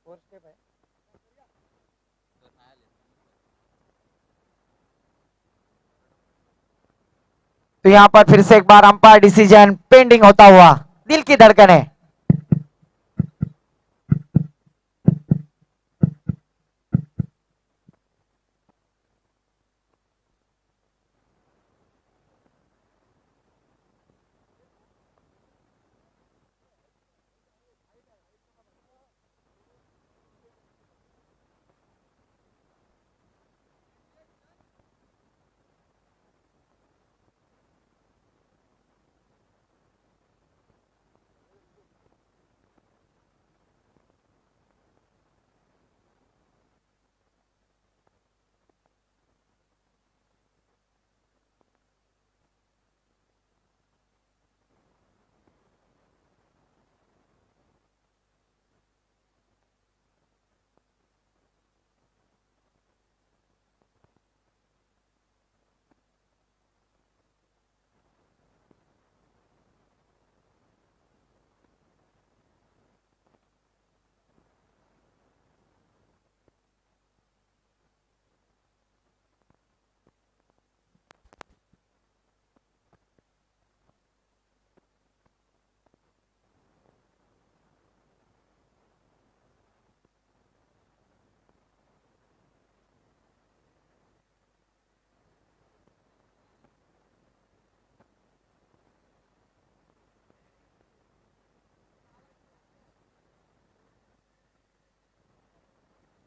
तो यहां पर फिर से एक बार अंपायर डिसीजन पेंडिंग होता हुआ, दिल की धड़कनें।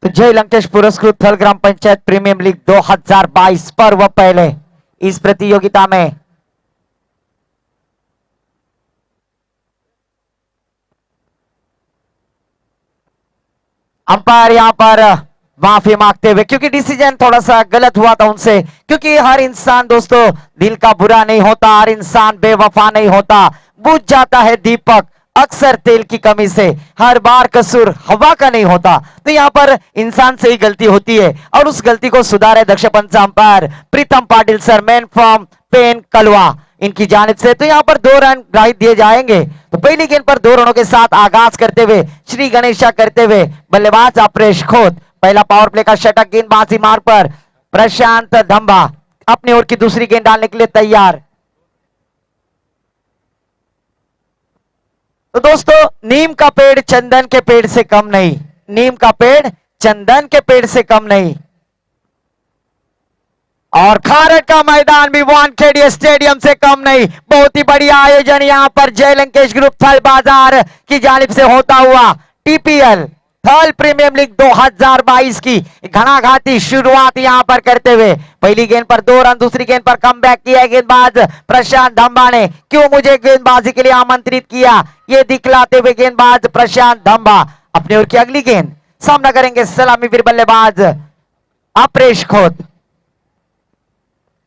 तो जय लंकेश पुरस्कृत थल ग्राम पंचायत प्रीमियम लीग 2022 पर्व पहले इस प्रतियोगिता में अंपायर यहां पर माफी मांगते हुए, क्योंकि डिसीजन थोड़ा सा गलत हुआ था उनसे, क्योंकि हर इंसान दोस्तों दिल का बुरा नहीं होता, हर इंसान बेवफा नहीं होता, बुझ जाता है दीपक अक्सर तेल की कमी से, हर बार कसूर हवा का नहीं होता। तो यहाँ पर इंसान से ही गलती होती है और उस गलती को सुधारे दक्ष पंच umpire Pritam Patil sir, man from Pen Kalwa, इनकी जानिब से। तो यहाँ पर 2 रन ग्राहित दिए जाएंगे। तो पहली गेंद पर 2 रनों के साथ आगाज करते हुए, श्री गणेशा करते हुए बल्लेबाज अपरेश खोत, पहला पावर प्ले का षटक गेंदबाजी मार्ग पर प्रशांत धंबा अपनी ओर की दूसरी गेंद डालने के लिए तैयार। तो दोस्तों नीम का पेड़ चंदन के पेड़ से कम नहीं, नीम का पेड़ चंदन के पेड़ से कम नहीं। और खारट का मैदान भी वानखेड़े स्टेडियम से कम नहीं। बहुत ही बढ़िया आयोजन यहां पर जय लंकेश ग्रुप थल बाजार की जानिब से होता हुआ टीपीएल थल प्रीमियम लीग 2022 की घणाघाती शुरुआत यहां पर करते हुए, पहली गेंद पर 2 रन, दूसरी गेंद पर कमबैक किया गेंदबाज प्रशांत धंबा ने। क्यों मुझे गेंदबाजी के लिए आमंत्रित किया, ये दिखलाते हुए गेंदबाज प्रशांत धंबा अपनी ओर की अगली गेंद सामना करेंगे सलामी वीर बल्लेबाज अपरेश खोत।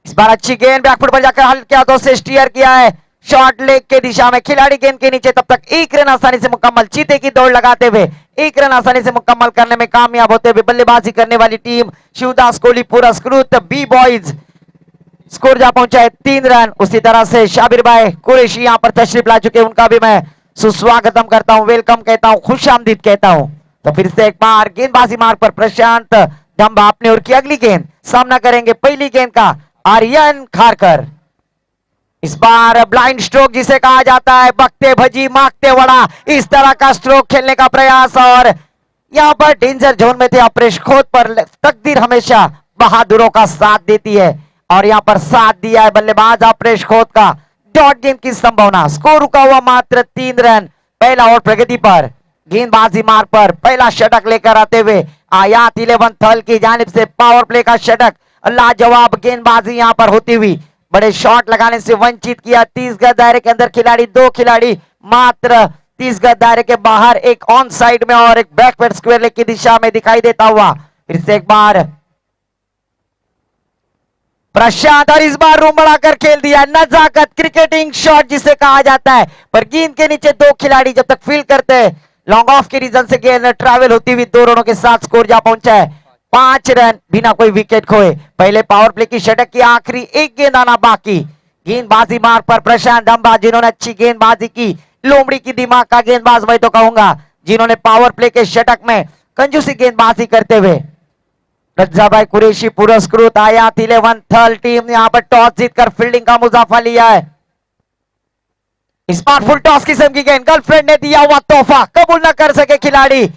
इस बार अच्छी गेंद बैकफुट पर जाकर हल्के हाथों से स्टीयर किया है शॉर्ट लेग के दिशा में, खिलाड़ी गेंद के नीचे, तब तक 1 रन आसानी से मुकम्मल, चीते की दौड़ लगाते हुए 1 रन आसानी से मुकम्मल करने में कामयाब होते हुए बल्लेबाजी करने वाली टीम शिवदास कोहली पुरस्कृत बी बॉयज, स्कोर जा पहुंचा है 3 रन। उसी तरह से शाबिर भाई कुरैशी यहां पर तशरीफ ला चुके हैं, उनका भी मैं सुस्वागतम करता हूं, वेलकम कहता हूं, खुश आमदीद कहता हूं। तो फिर से एक बार गेंदबाजी मार्ग पर प्रशांत धंबा अपनी ओर की अगली गेंद सामना करेंगे पहली गेंद का आर्यन खारकर। इस बार ब्लाइंड स्ट्रोक जिसे कहा जाता है, बकते भजी मांगते वड़ा, इस तरह का स्ट्रोक खेलने का प्रयास, और यहां पर डेंजर जोन में थे अपरेश खोत, पर तकदीर हमेशा बहादुरों का साथ देती है और यहां पर साथ दिया है बल्लेबाज अपरेश खोत का। डॉट गेंद की संभावना, स्कोर रुका हुआ मात्र 3 रन। पहला ओवर प्रगति पर, गेंदबाजी मार्ग पर पहला षटक लेकर आते हुए आयात 11 थल की जानिब से पावर प्ले का षटक, लाजवाब गेंदबाजी यहां पर होती हुई, बड़े शॉट लगाने से वंचित किया। 30 गज दायरे के अंदर खिलाड़ी, 2 खिलाड़ी मात्र 30 गज दायरे के बाहर, एक ऑन साइड में और एक बैकवर्ड स्क्वायर लेग की दिशा में दिखाई देता हुआ। फिर से एक बार प्रशांत, और इस बार रूम बढ़ाकर खेल दिया, नजाकत क्रिकेटिंग शॉट जिसे कहा जाता है, पर गेंद के नीचे 2 खिलाड़ी जब तक फील्ड करते हैं, लॉन्ग ऑफ के रीजन से गेंद ट्रैवल होती हुई 2 रनों के साथ स्कोर जा पहुंचा है 5 रन बिना कोई विकेट खोए। पहले पावर प्ले की षटक की आखिरी एक गेंद आना बाकी। गेंदबाजी मार्ग पर प्रशांत धंबा, जिन्होंने अच्छी गेंदबाजी की, लोमड़ी की दिमाग का गेंदबाज मैं तो कहूंगा, जिन्होंने पावर प्ले के षटक में कंजूसी गेंदबाजी करते हुए रज्जा भाई कुरैशी पुरस्कृत आयात 11 थर्ड टीम यहां पर टॉस जीतकर फील्डिंग का मुजाफा लिया है। इस बार फुल टॉस किस्म की गेंद गर्लफ्रेंड ने दिया हुआ तोहफा कबूल न कर सके खिलाड़ी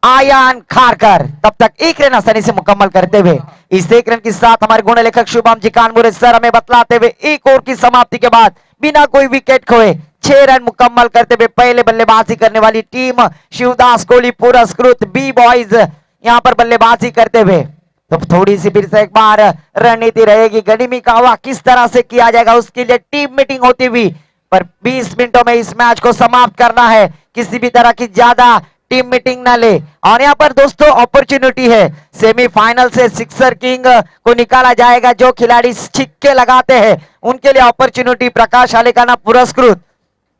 आयान खारकर। तब तक एक रन आसानी से मुकम्मल करते हुए इस एक रन के साथ हमारे गुण लेखक शुभम जी कानपुर सर हमें बतलाते हुए एक ओवर की समाप्ति के बाद बिना कोई विकेट खोए 6 रन मुकम्मल करते हुए पहले बल्लेबाजी करने वाली टीम शिवदास कोहली पुरस्कृत बी बॉयज यहां पर बल्लेबाजी करते हुए तो थोड़ी सी फिर से एक बार रणनीति रहेगी गनीमी का हवा किस तरह से किया जाएगा उसके लिए टीम मीटिंग होती हुई पर 20 मिनटों में इस मैच को समाप्त करना है। किसी भी तरह की ज्यादा टीम मीटिंग ना ले और यहाँ पर दोस्तों अपॉर्चुनिटी है सेमीफाइनल से सिक्सर किंग को निकाला जाएगा। जो खिलाड़ी छिक्के लगाते हैं उनके लिए अपॉर्चुनिटी प्रकाश आलेखाना पुरस्कृत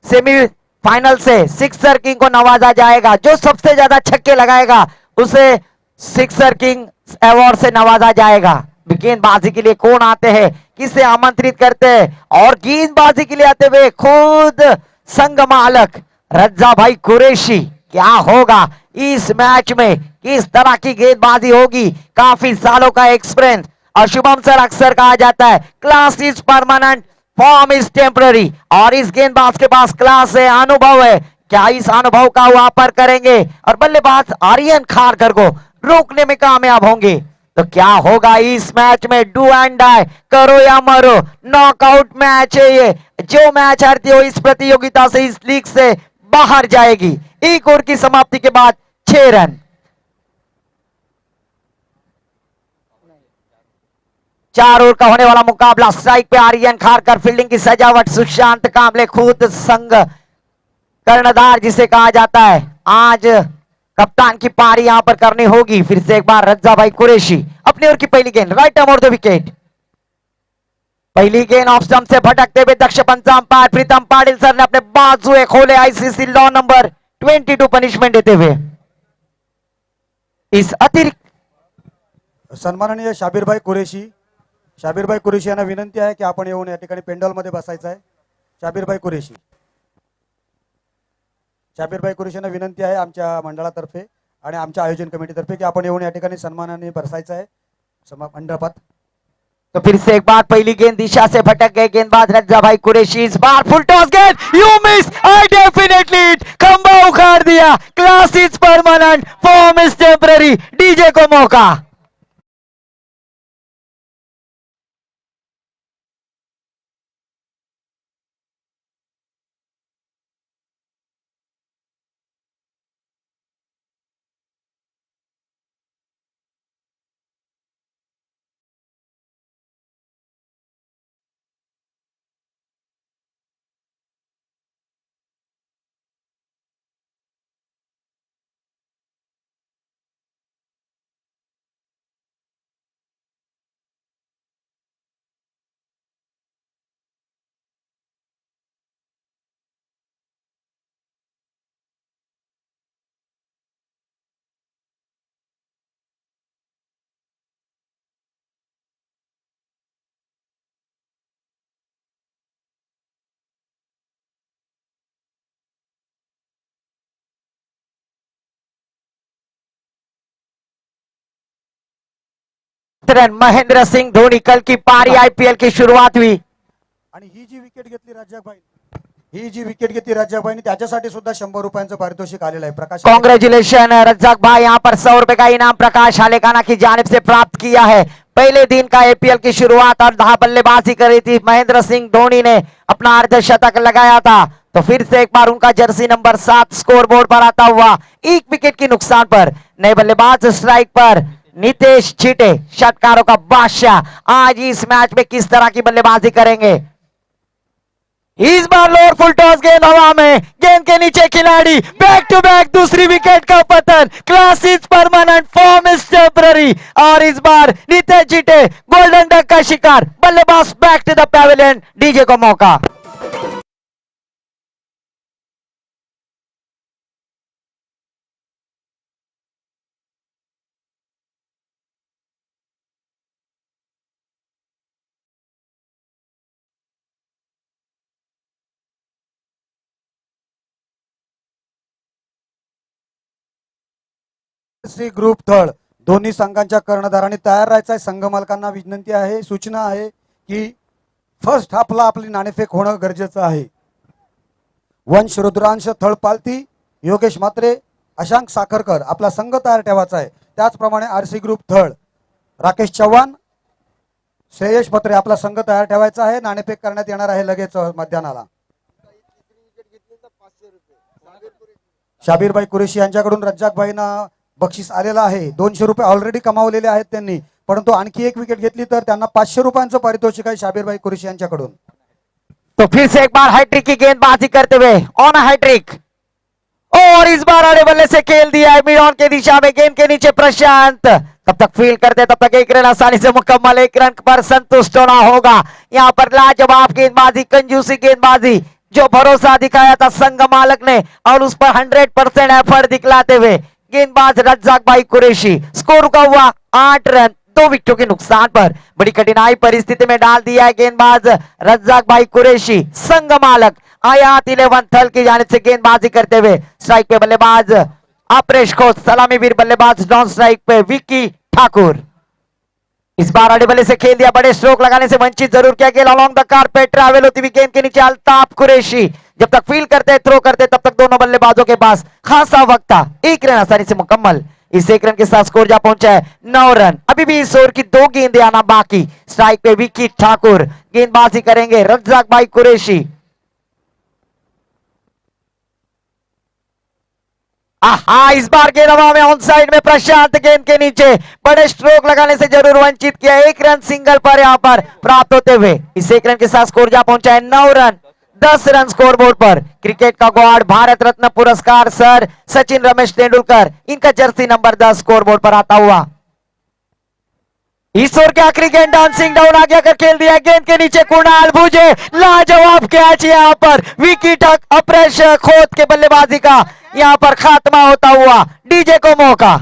सेमीफाइनल से सिक्सर किंग को नवाजा जाएगा। जो सबसे ज्यादा छक्के लगाएगा उसे सिक्सर किंग अवार्ड से नवाजा जाएगा। गेंदबाजी के लिए कौन आते हैं किसे आमंत्रित करते हैं और गेंदबाजी के लिए आते हुए खुद संघ मालक रज्जा भाई कुरैशी क्या होगा इस मैच में किस तरह की गेंदबाजी होगी। काफी सालों का एक्सपीरियंस और शुभम सर अक्सर कहा जाता है class is permanent form is temporary और इस गेंदबाज के पास क्लास है अनुभव है। क्या इस अनुभव का वापर करेंगे और बल्लेबाज आर्यन खारकर को रोकने में कामयाब होंगे तो क्या होगा इस मैच में डू एंड डाई करो या मरो नॉकआउट मैच है ये। जो मैच हारती हो इस प्रतियोगिता से इस लीग से बाहर जाएगी। एक ओवर की समाप्ति के बाद 6 रन 4 ओवर का होने वाला मुकाबला स्ट्राइक पे आर्यन खारकर फील्डिंग की सजावट सुशांत कामले खुद संघ कर्णधार जिसे कहा जाता है। आज कप्तान की पारी यहां पर करनी होगी। फिर से एक बार रज्जा भाई कुरैशी अपनी ओर की पहली गेंद राइट आर्म और द विकेट। पहली गेंद ऑफ स्टंप से भटकते हुए दक्ष पंच अंपायर प्रीतम पाटिल सर ने अपने बाजुए खोले आईसीसी लॉ नंबर 22 पनिशमेंट देते हुए इस अतिरिक्त सन्माननीय शाबीरभाई कुरेशी यांना विनंती आहे की आपण येऊन या ठिकाणी पेंडॉलमध्ये बसायचं आहे। शाबीरभाई कुरेशी यांना विनंती आहे आमच्या मंडळातर्फे आणि आमच्या आयोजन कमिटीतर्फे की आपण येऊन या ठिकाणी सन्मानाने बसायचं आहे मंडपात। तो फिर से एक बार पहली गेंद दिशा से भटक गए गेंदबाज रज्जा भाई कुरैशी। इस बार फुल टॉस गेंद you miss I definitely hit खंबा उखाड़ दिया class is permanent form is temporary DJ को मौका। महेंद्र सिंह धोनी कल की पारी आईपीएल की शुरुआत हुई आणि ही जी विकेट घेतली रज्जाकभाईने त्याच्यासाठी सुद्धा 100 रुपयांचं पारितोषिक आलेलं आहे। प्रकाश कांग्रेचुलेशन रज्जाक भाई यहाँ पर 100 रुपए का इनाम प्रकाश आलेखाना की जानिब से प्राप्त किया है। पहले दिन का एपीएल की शुरुआत और 10 बल्लेबाजी करी थी महेंद्र सिंह धोनी ने अपना अर्धशतक लगाया था तो फिर से एक बार उनका जर्सी नंबर 7 स्कोर बोर्ड पर आता हुआ एक विकेट की नुकसान पर नए बल्लेबाज स्ट्राइक पर नितेश चीटे षटकारों का बादशाह आज इस मैच में किस तरह की बल्लेबाजी करेंगे। इस बार लोअर फुल टॉस गेंद हवा में गेंद के नीचे खिलाड़ी बैक टू बैक दूसरी विकेट का पतन class is permanent form is temporary और इस बार नितेश चीटे गोल्डन डक का शिकार बल्लेबाज back to the pavilion DJ को मौका। श्री ग्रुप थळ दोन्ही संघांच्या कर्णधारांनी तयार राहायचं आहे. संघ मालकांना विनंती आहे, सूचना आहे की फर्स्ट हाफला आपली नाणेफेक होणं गरजेचं आहे. वंश रुद्रांश थळपालती, योगेश म्हात्रे, अशांक साखरकर आपला संघ तयार ठेवायचा आहे. त्याचप्रमाणे आरसी ग्रुप थळ राकेश चव्हाण, श्रेयश म्हात्रे आपला संघ तयार ठेवायचा आहे. नाणेफेक करण्यात येणार आहे लगेच मध्यानाला. शाबीरबाई कुरेशी यांच्याकडून रज्जाकबाईंना बक्षीस आलेलं आहे. 200 रुपये ऑलरेडी कमावलेले आहेत त्यांनी, परंतु आणखी एक विकेट घेतली तर त्यांना 500 रुपयांचं पारितोषिक आहे शाबीरबाई कुरेशी यांच्याकडून. तो फिर से एक बार हैट्रिक की गेंदबाजी करते हुए ऑन हैट्रिक, और इस बार आड़े बल्ले से खेल दिया है मिड ऑन के दिशा में. गेंद के नीचे प्रशांत, तब तक फील करते तब तक एक रन आसानी से मुकम्मल. एक रन पर संतुष्ट होना होगा. यहाँ पर लाजवाब गेंदबाजी, कंजूसी गेंदबाजी, जो भरोसा दिखाया था संघ मालक ने और उस पर 100% एफर्ट दिखलाते हुए गेंदबाज रज्जाक भाई कुरैशी. स्कोर रुका हुआ 8 रन 2 विकेटों के नुकसान पर. बड़ी कठिनाई परिस्थिति में डाल दिया है गेंदबाज रज्जाक भाई कुरैशी. संघ मालक आयात 11 थल की जानिब से गेंदबाजी करते हुए. स्ट्राइक पे बल्लेबाज अपरेश खोस, सलामी वीर बल्लेबाज नॉन स्ट्राइक पे विक्की ठाकुर. इस बार आड़े बल्ले से खेल दिया, बड़े स्ट्रोक लगाने से वंचित जरूर किया गया. अलोंग द कारपेट ट्रैवल होती हुई गेंद के नीचे अल्ताफ कुरैशी. जब तक फील करते थ्रो करते तब तक दोनों बल्लेबाजों के पास खासा वक्त था. एक रन आसानी से मुकम्मल. इस एक रन के साथ स्कोर जा पहुंचा है 9 रन. अभी भी इस ओवर की 2 गेंदें आना बाकी. स्ट्राइक पे विक्की ठाकुर, गेंदबाजी करेंगे रज्जाक भाई कुरैशी. आहा, इस बार गेंद हवा में ऑन साइड में प्रशांत गेंद के नीचे बड़े स्ट्रोक लगाने से जरूर वंचित किया. एक रन सिंगल पर यहां पर प्राप्त होते हुए इस एक रन के साथ स्कोर जा पहुंचा है 9 रन 10 रन स्कोर बोर्ड पर. क्रिकेट का गॉड, भारत रत्न पुरस्कार सर सचिन रमेश तेंदुलकर, इनका जर्सी नंबर 10 स्कोर बोर्ड पर आता हुआ. इस ओवर के आखिरी गेंद डांसिंग डाउन आगे कर खेल दिया. गेंद के नीचे कुणाल भुजे, लाजवाब कैच यहां पर विकेट अपरेश खोत के बल्लेबाजी का यहां पर खात्मा होता हुआ. डीजे को मौका.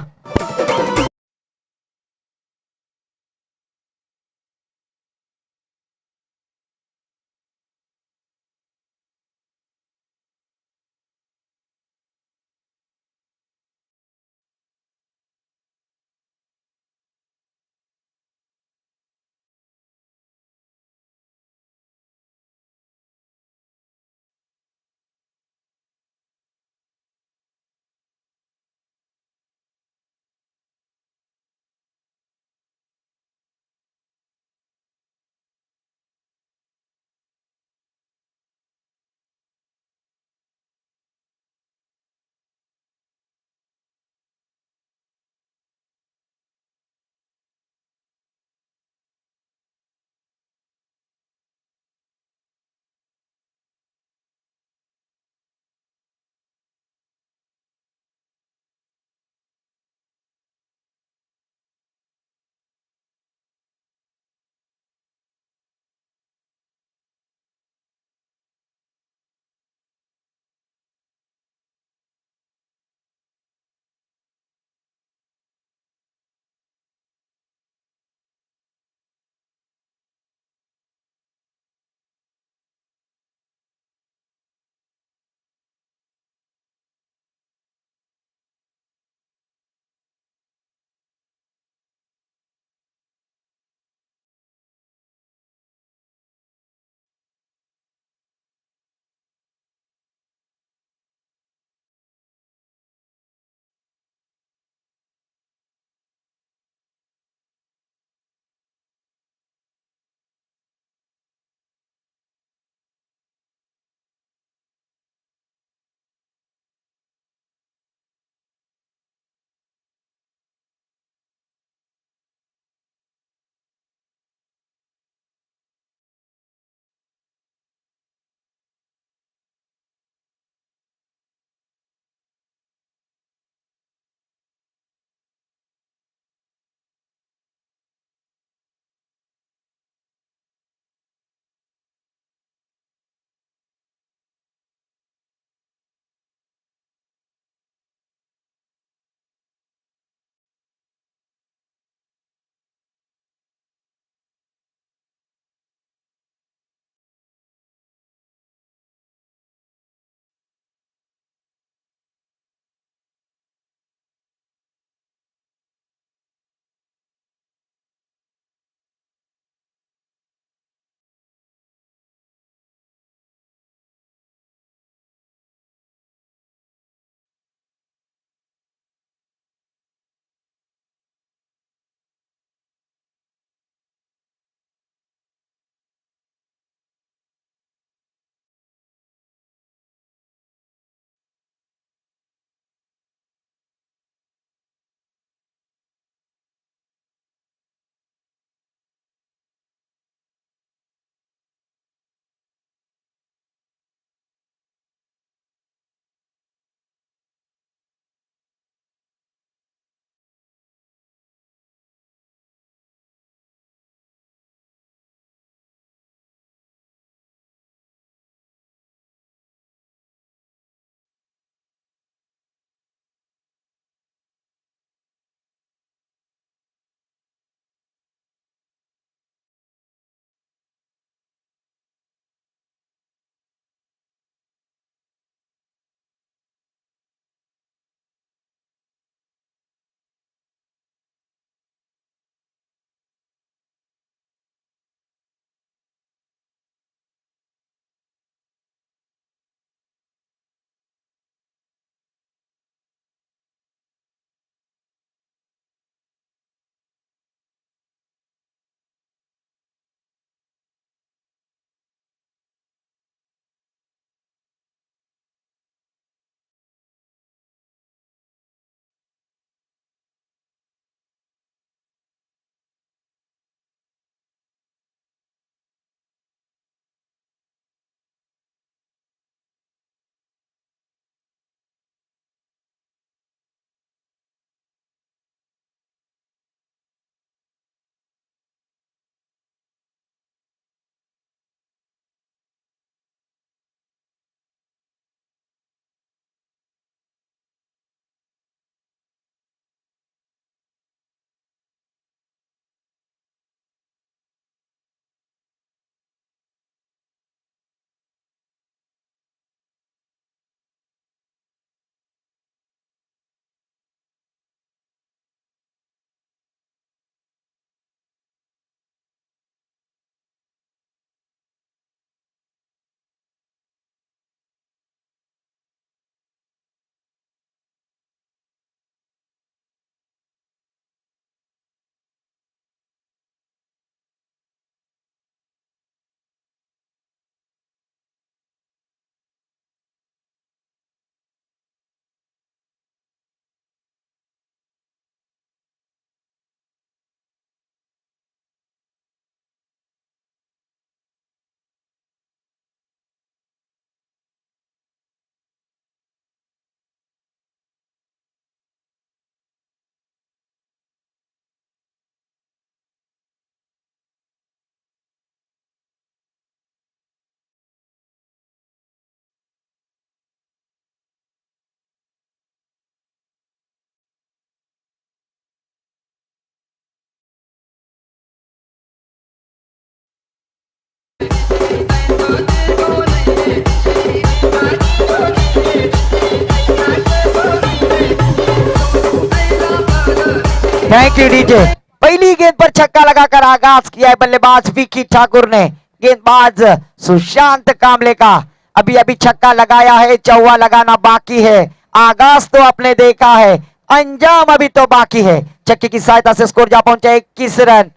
Thank you DJ. पहली गेंद पर छक्का लगाकर आगाज किया है बल्लेबाज विकी ठाकुर ने। गेंदबाज सुशांत कामले का अभी अभी छक्का लगाया है, चौवा लगाना बाकी है। आगाज तो आपने देखा है, अंजाम अभी तो बाकी है। छक्के की सहायता से स्कोर जा पहुंचा 21 रन।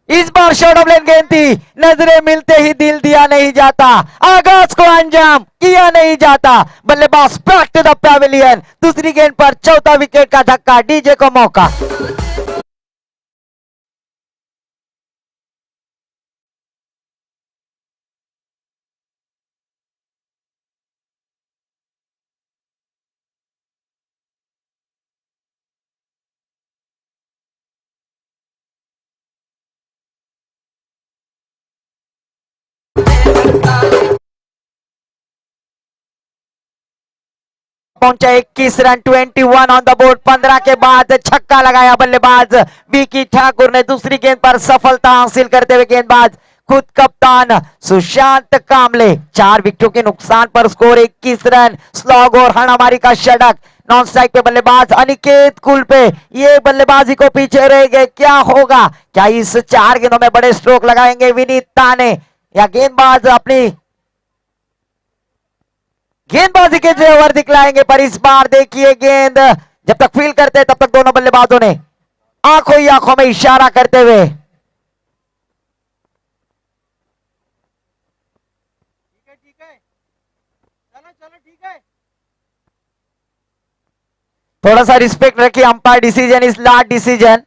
इस बार शॉर्ट ऑफ लेन गेंद थी, नजरें मिलते ही दिल दिया नहीं जाता, आगाज को अंजाम किया नहीं जाता। बल्लेबाज बैक टू द पैविलियन। दूसरी गेंद पर चौथा विकेट का धक्का, डीजे को मौका। पहुंचा 21 रन, 21 ऑन द बोर्ड। 15 के बाद छक्का लगाया बल्लेबाज विकी ठाकुर ने। दूसरी गेंद पर सफलता हासिल करते हुए गेंदबाज खुद कप्तान सुशांत कामले। 4 विकेटों के नुकसान पर स्कोर 21 रन। स्लॉग और हणामारी का षटक। नॉन स्ट्राइक पे बल्लेबाज अनिकेत कुलपे, ये बल्लेबाजी को पीछे रह गए। क्या होगा, क्या इस 4 गेंदों में बड़े स्ट्रोक लगाएंगे विनीत ताने, या गेंदबाज अपनी गेंदबाजी के जेवर दिखलाएंगे? पर इस बार देखिए, गेंद जब तक फील करते हैं तब तक दोनों बल्लेबाजों ने आंखों ही आंखों में इशारा करते हुए थोड़ा सा रिस्पेक्ट रखिए। Umpire decision is last decision.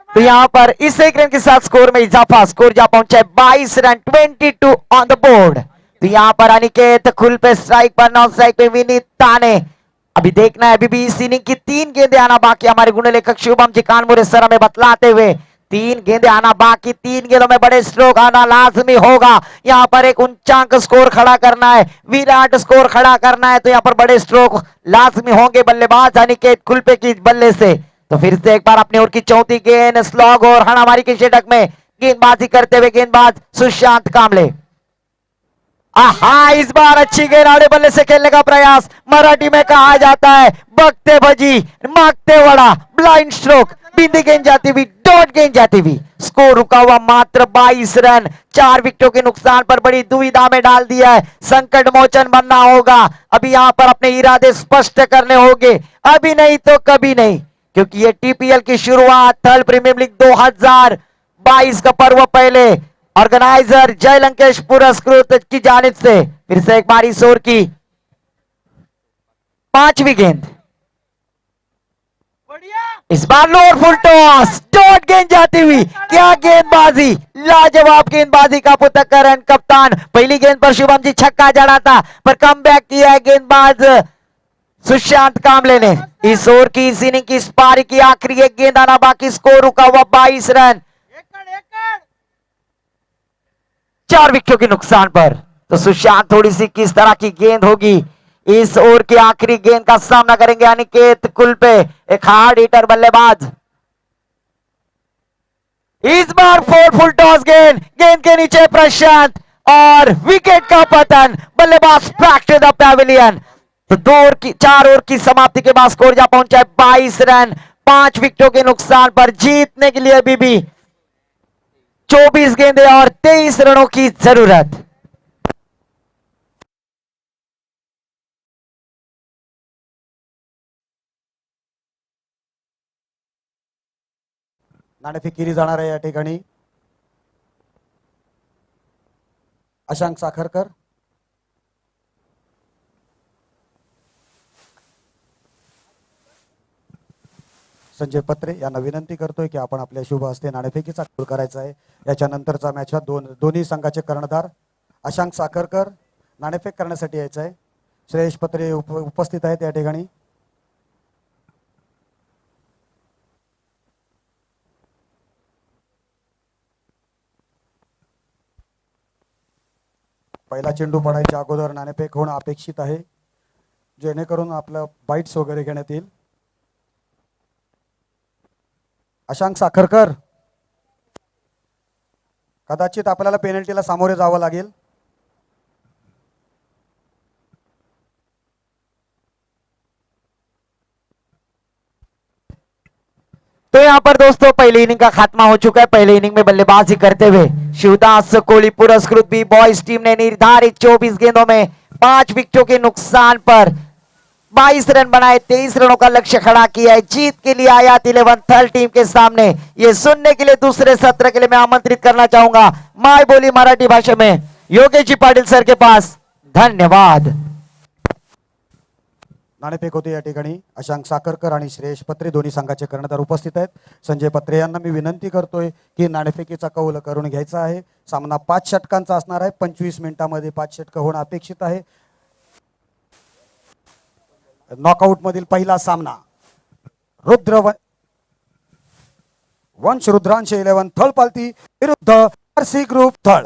तो यहां पर इस एक रन के साथ स्कोर में इजाफा। स्कोर जा पहुंचा है 22 रन, 22 ऑन द बोर्ड। तो यहां पर अनिकेत खुल पे स्ट्राइक पर, नॉन स्ट्राइक पे विनीत ताने। अभी देखना है, अभी भी इस इनिंग की 3 गेंदें आना बाकी। हमारे गुण लेखक शुभम जी कानपुर सर हमें बतलाते हुए 3 गेंदें आना बाकी। 3 गेंदों में बड़े स्ट्रोक आना लाजमी होगा। यहां पर एक उच्चांक स्कोर खड़ा करना है, विराट स्कोर खड़ा करना है, तो यहां पर बड़े स्ट्रोक लाजमी होंगे बल्लेबाज अनिकेत कुलपे की बल्ले से। तो फिर से एक बार अपनी ओर की चौथी गेंद, स्लॉग और हणामारी के षटक में गेंदबाजी करते हुए गेंदबाज सुशांत कामले। आहा, इस बार अच्छी गेंद आड़े बल्ले से खेलने का प्रयास। मराठी में कहा जाता है बगते भजी मागते वड़ा, ब्लाइंड स्ट्रोक। बिंदी गेंद जाती हुई, डॉट गेंद जाती हुई। स्कोर रुका हुआ मात्र 22 रन। 4 विकेटों के नुकसान पर बड़ी दुविधा में डाल दिया है। संकट मोचन बनना होगा। अभी यहां पर अपने इरादे स्पष्ट करने होंगे, अभी नहीं तो कभी नहीं, क्योंकि ये टीपीएल की शुरुआत थर्ड प्रीमियर लीग 2022 का पर्व पहले ऑर्गेनाइजर जय लंकेश पुरस्कृत की जानिब से। फिर से एक बार इस ओवर की 5वीं गेंद, इस बार लोअर फुल टॉस, डॉट गेंद जाती हुई। क्या गेंदबाजी, लाजवाब गेंदबाजी का पुतकरण कप्तान। पहली गेंद पर शुभम जी छक्का जड़ा था, पर कम बैक किया है गेंदबाज सुशांत कामले ने। इस ओवर की, इस इनिंग की, इस पारी की आखिरी एक गेंद आना बाकी। स्कोर रुका हुआ 22 रन, 4 विकेटों के नुकसान पर। तो सुशांत, थोड़ी सी किस तरह की गेंद होगी? इस ओवर की आखिरी गेंद का सामना करेंगे अनिकेत कुलपे, एक हार्ड हिटर बल्लेबाज। इस बार 4 फुल टॉस गेंद, गेंद के नीचे प्रशांत और विकेट का पतन। बल्लेबाज बैक टू द पैविलियन। तो 4 ओवर की समाप्ति के बाद स्कोर जा पहुंचा है 22 रन, 5 विकेटों के नुकसान पर। जीतने के लिए अभी भी 24 गेंदें और 23 रनों की जरूरत। नाणेफेक केली जाणार आहे या ठिकाणी। अशांक साखरकर, संजय पत्रे यांना विनंती करतोय की आपण आपल्या शुभ हस्ते नाणेफेकीचा गोल करायचा आहे। याच्यानंतरचा मॅच हा दोन्ही संघाचे कर्णधार अशांक साखरकर नाणेफेक करण्यासाठी यायचं आहे। श्रेयश पत्रे उपस्थित आहेत या ठिकाणी। पहिला चेंडू पडायच्या अगोदर नाणेफेक होणं अपेक्षित आहे, जेणेकरून आपलं बाईट्स वगैरे घेण्यात येईल। अशांक साखरकर, कदाचित आपल्याला पेनल्टीला सामोरे जावं लागेल। तो यहाँ पर दोस्तों पहली इनिंग का खात्मा हो चुका है। पहले इनिंग में बल्लेबाजी करते हुए शिवदास कोहली पुरस्कृत बी बॉयज टीम ने निर्धारित 24 गेंदों में 5 विकेटों के नुकसान पर 22 रन बनाए, 23 रनों का लक्ष्य खड़ा किया है। जीत के लिए आयात 11 थर्ड टीम के सामने ये सुनने के लिए दूसरे सत्र के लिए मैं आमंत्रित करना चाहूंगा माय बोली मराठी भाषा में योगेश जी पाटील सर के पास। धन्यवाद। नाणेफेक होते या ठिकाणी अशांक साखरकर आणि श्रेयश पत्रे दोन्ही संघाचे कर्णधार उपस्थित आहेत. संजय पत्रे यांना मी विनंती करतोय की नाणेफेकीचा कौल करून घ्यायचा आहे. सामना 5 षटकांचा असणार आहे. 25 मिनिटांमध्ये 5 षटक होणं अपेक्षित आहे. नॉकआउट मधील पहिला सामना वंश रुद्रांश 11 थळ पालती विरुद्ध आरसी ग्रुप थळ.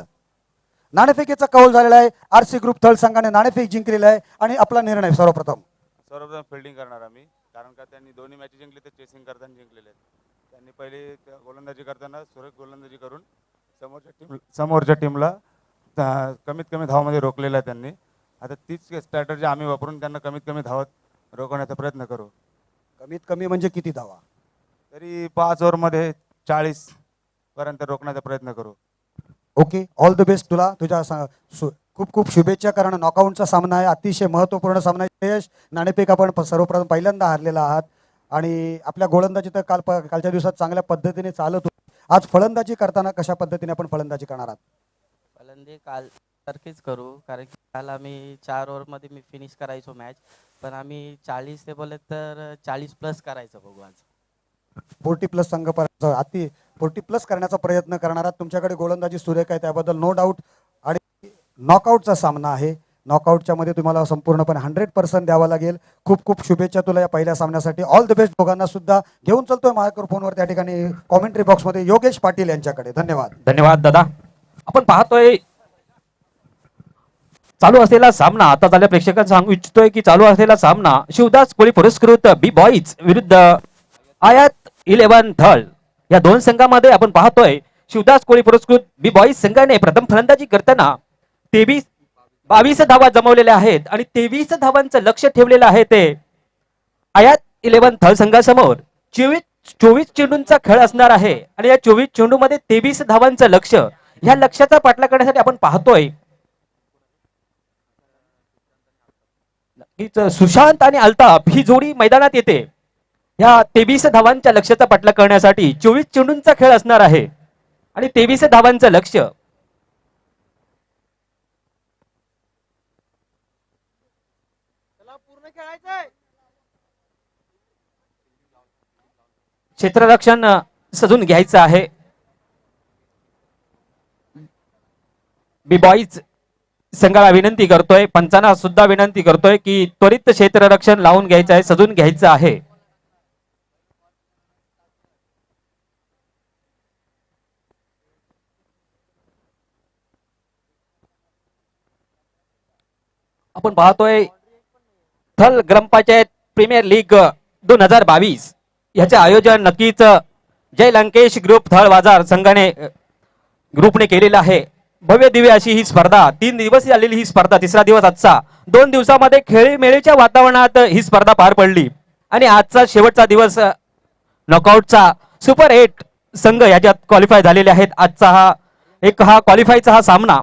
नाणेफेकीचा कौल झालेला आहे. आरसी ग्रुप थळ संघाने नाणेफेक जिंकलेला आहे आणि आपला निर्णय सर्वप्रथम फिल्डिंग करणार आम्ही, कारण का त्यांनी दोन्ही मॅचेस जिंकले तर चेसिंग करताना जिंकलेले आहेत. त्यांनी पहिले गोलंदाजी करताना सुरेख गोलंदाजी करून समोरच्या टीमला कमीत कमी धावामध्ये रोखलेलं आहे त्यांनी. आता तीच स्ट्रॅटर्जी आम्ही वापरून त्यांना कमीत कमी धावत रोखण्याचा प्रयत्न करू. कमीत कमी म्हणजे किती धावा? तरी 5 ओव्हरमध्ये 40 पर्यंत रोखण्याचा प्रयत्न करू. ओके, ऑल द बेस्ट तुला. तुझ्या खूप खूप शुभेच्छा. कारण नॉकआउटचा सामना आहे, अतिशय महत्त्वपूर्ण सामना आहे. यश नाणेफेक आपण सर्वप्रथम पहिल्यांदा हारलेला आहात आणि आपल्या गोलंदाजी तर कालच्या दिवसात चांगल्या पद्धतीने चालत होती. आज फलंदाजी करताना कशा पद्धतीने आपण फलंदाजी करणार आहात? फलंदाजी काल सारखीच करू, कारण की काल आम्ही 4 ओव्हरमध्ये मी फिनिश करायचो मॅच, पण आम्ही 40 ते बोलले तर 40+ करायचं बघू आज. 40+ संघ 40+ करण्याचा प्रयत्न करणार आहात. तुमच्याकडे गोलंदाजी सुरेख आहे, त्याबद्दल नो डाऊट. आणि नॉकआउटचा सामना आहे. नॉकआउटच्या मध्ये तुम्हाला संपूर्णपणे 100% द्यावा लागेल. खूप खूप शुभेच्छा तुला या पहिल्या सामन्यासाठी. ऑल द बेस्ट दोघांना सुद्धा. घेऊन चलतोय मायक्रोफोनवर त्या ठिकाणी कॉमेंट्री बॉक्समध्ये योगेश पाटील यांच्याकडे. धन्यवाद. धन्यवाद दादा. आपण पाहतोय चालू असलेला सामना, आता झाल्या प्रेक्षकांना सांगू इच्छितोय की चालू असलेला सामना शिवदास कोळी पुरस्कृत बी बॉईज विरुद्ध आयात 11 थळ या दोन संघामध्ये आपण पाहतोय शिवदास कोळी पुरस्कृत बी बॉईज संघाने प्रथम फलंदाजी करताना 22 धावा जमवलेल्या आहेत आणि 23 धावांचं लक्ष ठेवलेलं आहे ते आयात 11 थळ संघासमोर. 24 चेंडूंचा खेळ असणार आहे आणि या 24 चेंडूमध्ये 23 धावांचं लक्ष. ह्या लक्ष्याचा पाठलाग करण्यासाठी आपण पाहतोय सुशांत आणि अल्ताफ ही जोडी मैदानात येते. या 23 धावांच्या लक्ष्याचा पाठलाग करण्यासाठी 24 चेंडूंचा खेळ असणार आहे आणि 23 धावांचं लक्ष. क्षेत्ररक्षण सजून घ्यायचं आहे. बी बॉईज संघाला विनंती करतोय, पंचांना सुद्धा विनंती करतोय की त्वरित क्षेत्ररक्षण लावून घ्यायचं आहे, सजून घ्यायचं आहे. आपण पाहतोय थल ग्रामपंचायत प्रीमियर लीग 2022 याचे आयोजन नक्कीच जय लंकेश ग्रुप थळ बाजार संघाने ग्रुपने केलेलं आहे. भव्य दिव्य अशी ही स्पर्धा, 3 दिवस झालेली ही स्पर्धा, तिसरा दिवस आजचा. 2 दिवसामध्ये खेळीमेळीच्या वातावरणात ही स्पर्धा पार पडली आणि आजचा शेवटचा दिवस नॉकआउटचा. सुपर 8 संघ याच्यात क्वालिफाय झालेले आहेत. आजचा हा क्वालिफायचा हा सामना.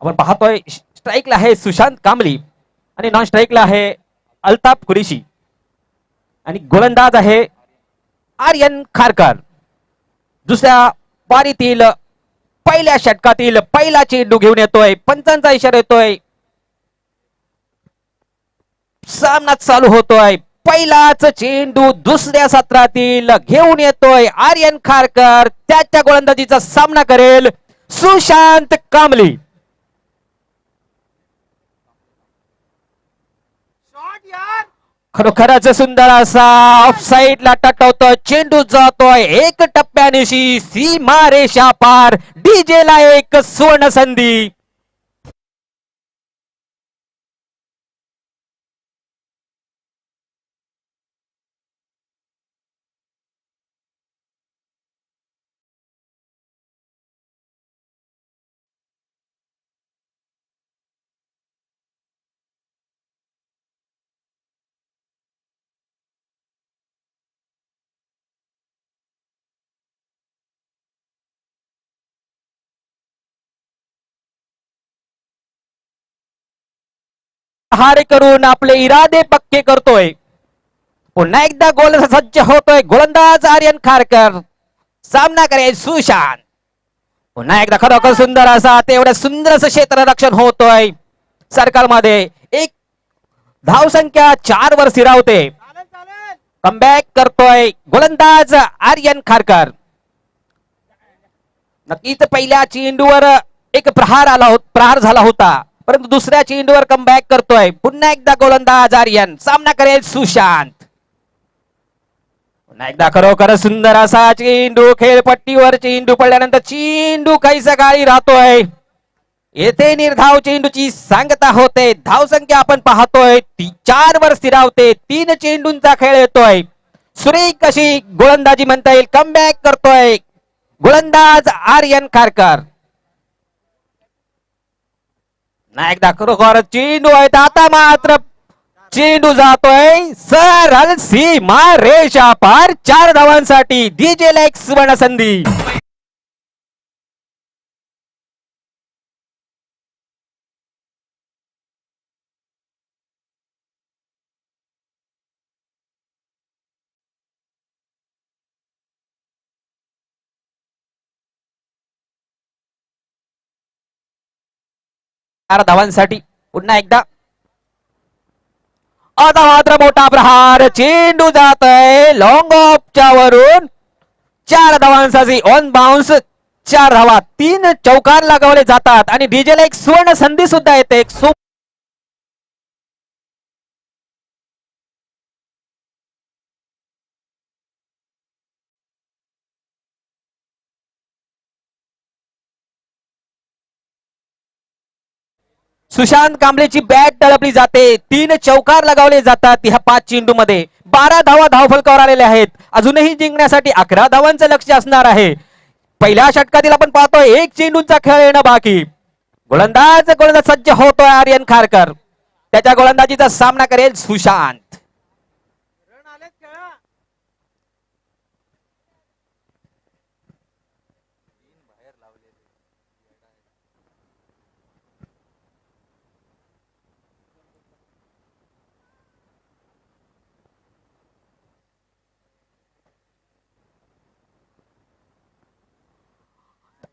आपण पाहतोय स्ट्राईकला आहे सुशांत कांबली आणि नॉन स्ट्राईकला आहे अल्ताफ कुरेशी आणि गोलंदाज आहे आर्यन खारकर. दुसऱ्या पारीतील पहिल्या षटकातील पहिला चेंडू घेऊन येतोय, पंचांचा इशारा येतोय, सामना चालू होतोय. पहिलाच चेंडू दुसऱ्या सत्रातील घेऊन येतोय आर्यन खारकर. त्याच्या गोलंदाजीचा सामना करेल सुशांत कांबली. खरोखरच सुंदर असा ऑफ साइडला टटवतो चेंडू, जातोय एक टप्प्यानिशी सीमा रेषा पार. डीजेला एक सुवर्ण संधी. हार करून आपले इरादे पक्के करतोय. पुन्हा एकदा गोल सज्ज होतोय गोलंदाज आर्यन खारकर. सामना करेल सुशांत. पुन्हा एकदा खरोखर सुंदर असा तेवढं सुंदर असं क्षेत्ररक्षण होतोय. सर्कल मध्ये एक धावसंख्या 4 वर स्थिरावते. कमबॅक करतोय गोलंदाज आर्यन खारकर. नक्कीच पहिल्या चेंडूवर एक प्रहार झाला होता, परंतु दुसऱ्या चेंडूवर कमबॅक करतोय. पुन्हा एकदा गोलंदाज आर्यन. सामना करेल सुशांत. पुन्हा एकदा खरोखर सुंदर असा चेंडू. खेळपट्टीवर चेंडू पडल्यानंतर चेंडू काहीसा गाळी राहतोय. येथे निर्धाव चेंडूची सांगता होते. धावसंख्या आपण पाहतोय ती 4 वर स्थिरावते. 3 चेंडूंचा खेळ येतोय. सुरेख अशी गोलंदाजी म्हणता येईल. कमबॅक करतोय गोलंदाज आर्यन खारकर. ना एकदा खरोखर चेंडू आहे. आता मात्र चेंडू जातोय सरळ सीमा रेषा पार. 4 धावांसाठी डीजे लेग सुवर्ण संधी. धावांसाठी पुन्हा एकदा आता मात्र मोठा प्रहार. चेंडू जात आहे लॉंग ऑफच्या वरून. 4 धावांसाठी ऑन बाउन्स. 4 धावा. 3 चौकार लगावले जातात आणि डीजेला एक सुवर्ण संधी सुद्धा येते. सुशांत कांबळेची बॅट तळपली जाते. 3 चौकार लगावले जातात ह्या 5 चेंडू मध्ये. 12 धावा धावफलकावर आलेल्या आहेत. अजूनही जिंकण्यासाठी 11 धावांचं लक्ष असणार आहे. पहिल्या षटकातील आपण पाहतोय 1 चेंडूचा खेळ येणं बाकी. गोलंदाज सज्ज होतोय आर्यन खारकर. त्याच्या गोलंदाजीचा सामना करेल सुशांत.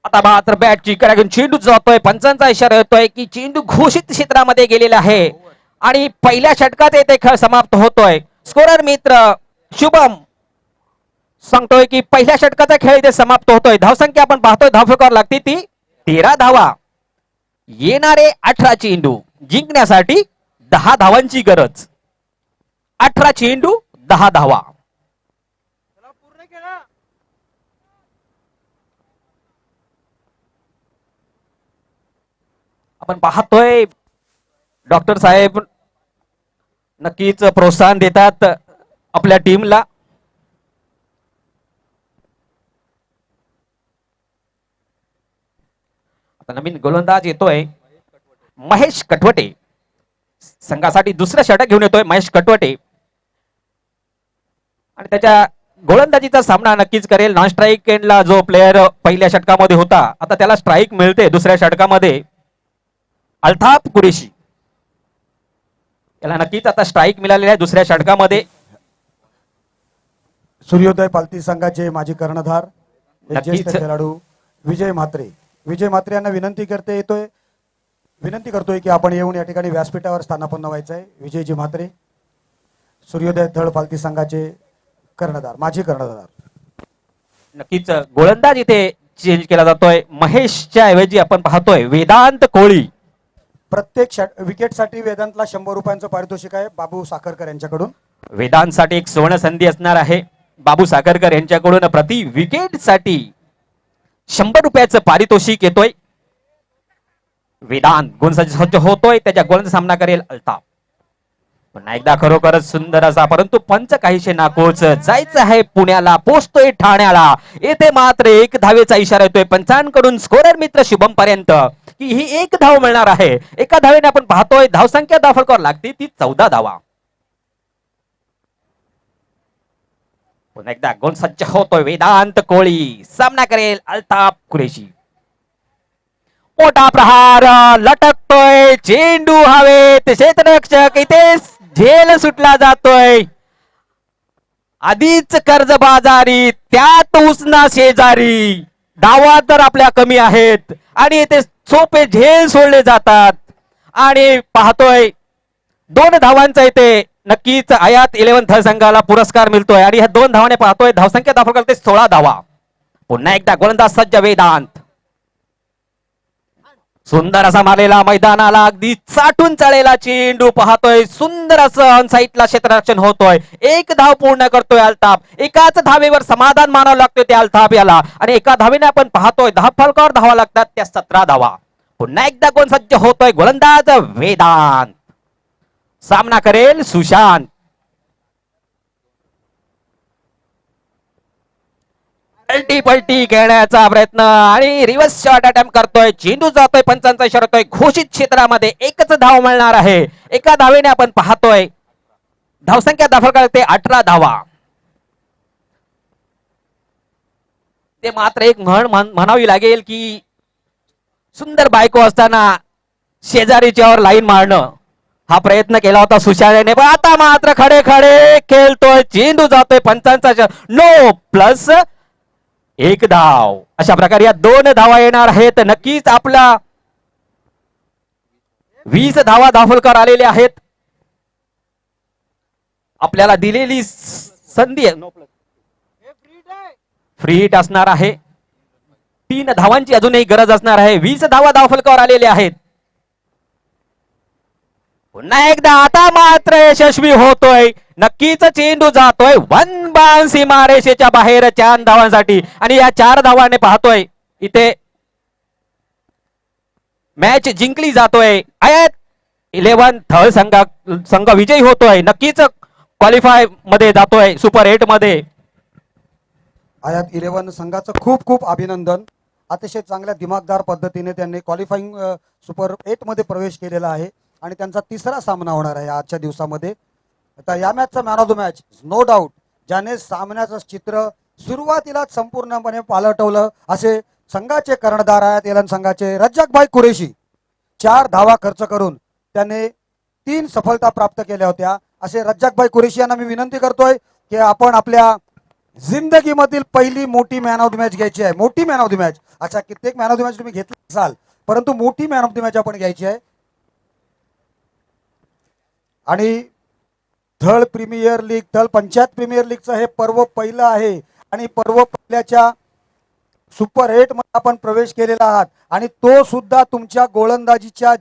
आता मात्र बॅटची कडे चेंडू जातोय. पंचांचा इशारा येतोय की चेंडू घोषित क्षेत्रामध्ये गेलेला आहे आणि पहिल्या षटकात येथे खेळ समाप्त होतोय. स्कोरर मित्र शुभम सांगतोय की पहिल्या षटकाचा खेळ इथे समाप्त होतोय. धावसंख्या आपण पाहतोय धावफलकावर लागते ती 13 धावा. येणारे 18 चेंडू. जिंकण्यासाठी 10 धावांची गरज. 18 चेंडू 10 धावा. आपण पाहतोय डॉक्टर साहेब नक्कीच प्रोत्साहन देतात आपल्या टीमला. आता नवीन गोलंदाज येतोय महेश कटवटे. संघासाठी दुसरं षटक घेऊन येतोय महेश कटवटे आणि त्याच्या गोलंदाजीचा सामना नक्कीच करेल. नॉन स्ट्राईक एंडला जो प्लेयर पहिल्या षटकामध्ये होता आता त्याला स्ट्राईक मिळते दुसऱ्या षटकामध्ये. अल्ताफ कुरेशी याला नक्कीच आता स्ट्राईक मिळालेला आहे दुसऱ्या षटकामध्ये. सूर्योदय पालती संघाचे माजी कर्णधार नक्कीच. ज्येष्ठ खेळाडू विजय म्हात्रे. विजय म्हात्रे यांना विनंती करतोय की आपण येऊन या ठिकाणी व्यासपीठावर स्थानापन्न व्हायचं आहे. विजयजी म्हात्रे सूर्योदय थळ पालती संघाचे कर्णधार माजी कर्णधार. नक्कीच गोलंदाज इथे चेंज केला जातोय. महेशच्या ऐवजी आपण पाहतोय वेदांत कोळी. प्रत्येक विकेटसाठी वेदांतला 100 रुपयांचं पारितोषिक आहे बाबू साखरकर यांच्याकडून. वेदांतसाठी एक सुवर्ण संधी असणार आहे. बाबू साखरकर यांच्याकडून प्रति विकेट साठी 100 रुपयाचं पारितोषिक येतोय. वेदांत गुणसज्ज होतोय. त्याच्या गोलंदाजीचा सामना करेल अल्ताफ. पुन्हा एकदा खरोखरच सुंदर असा परंतु पंच काहीशे नाकोच. जायचं आहे पुण्याला पोचतोय ठाण्याला. येथे मात्र 1 धावेचा इशारा येतोय पंचांकडून स्कोरर मित्र शुभम पर्यंत की ही 1 धाव मिळणार आहे. एका धावेने आपण पाहतोय धावसंख्या धावफलकावर लागते ती 14 धावा. पुन्हा एकदा गोल सज्ज होतोय वेदांत कोळी. सामना करेल अल्ताफ कुरेशी. मोठा प्रहार लटकतोय पाहतोय चेंडू हवेत, क्षेत्ररक्षक इथे झेल सुटला जातोय. आधीच कर्जबाजारी, त्यात उसना शेजारी, धावा तर आपल्या कमी आहेत आणि इथे सोपे झेल सोडले जातात. आणि पाहतोय 2 धावांचा इथे नक्कीच आयात 11 थळ संघाला पुरस्कार मिळतोय. आणि ह्या 2 धावाने पाहतोय धावसंख्या दाखल करते 16 धावा. पुन्हा एकदा गोलंदाज सज्ज वेदांत, सुंदर असा मारलेला मैदानाला अगदी चाटून चालेला चेंडू पाहतोय. सुंदर असं ऑन साईडला क्षेत्ररक्षण होतोय. 1 धाव पूर्ण करतोय अल्ताफ. एकाच धावेवर समाधान मानावं लागतोय त्या अल्ताफ याला. आणि एका धावेने आपण पाहतोय 10 फलकावर धावा लागतात, त्या 17 धावा. पुन्हा एकदा गोल सज्ज होतोय गोलंदाज वेदांत. सामना करेल सुशांत. पलटी पलटी खेळण्याचा प्रयत्न आणि रिव्हर्स शॉट अटेम्प्ट करतोय. चेंडू जातोय, पंचांचा इशारा होतोय. घोषित क्षेत्रामध्ये एकच धाव मिळणार आहे. एका धावेने आपण पाहतोय धावसंख्या दाखल करते 18 धावा. ते मात्र एक म्हणावी लागेल की सुंदर बायको असताना शेजारीच्यावर लाईन मारणं हा प्रयत्न केला होता सुशांतने. पण आता मात्र खडे खडे खेळतोय. चेंडू जातोय, पंचांचा नो प्लस 1 धाव. अशा प्रकारे या 2 धावा येणार आहेत. नक्कीच आपला 20 धावा दाखलकर आलेले आहेत. आपल्याला दिलेली संधी फ्री हिट असणार आहे. 3 धावांची अजूनही गरज असणार आहे. 20 धावा दाखलकर आलेले आहेत. पुन्हा एकदा आता मात्र यशस्वी होतोय. नक्कीच चेंडू जातोय वन बाउंड सीमारेषेच्या बाहेर 4 धावांसाठी. आणि या 4 धावाने पाहतोय इथे मॅच जिंकली जातोय. आयात 11 थळ संघ विजयी होतोय. नक्कीच क्वालिफाय मध्ये जातोय सुपर 8 मध्ये. आयात 11 संघाचं खूप खूप अभिनंदन. अतिशय चांगल्या दिमागदार पद्धतीने त्यांनी क्वालिफाईंग सुपर 8 मध्ये प्रवेश केलेला आहे आणि त्यांचा 3रा सामना होणार आहे आजच्या दिवसामध्ये. आता या मॅचचा man of the match no doubt ज्याने सामन्याचं चित्र सुरुवातीलाच संपूर्णपणे पालटवलं असे संघाचे कर्णधार आहेत एलन संघाचे रज्जाकभाई कुरेशी. 4 धावा खर्च करून त्याने 3 सफलता प्राप्त केल्या होत्या. असे रज्जाकभाई कुरेशी यांना मी विनंती करतोय की आपण आपल्या जिंदगीमधील पहिली मोठी मॅन ऑफ द मॅच घ्यायची आहे. मोठी मॅन ऑफ द मॅच. अच्छा, कित्येक मॅन ऑफ द मॅच तुम्ही घेतली असाल, परंतु मोठी मॅन ऑफ द मॅच आपण घ्यायची आहे. आणि थळ प्रीमियर लीग, थळ पंचायत प्रीमियर लीगचं हे पर्व पहिलं आहे आणि पर्व पहिल्याच्या सुपर 8 मध्ये आपण प्रवेश केलेला आहात आणि तो सुद्धा तुमच्या गोलंदाजीच्या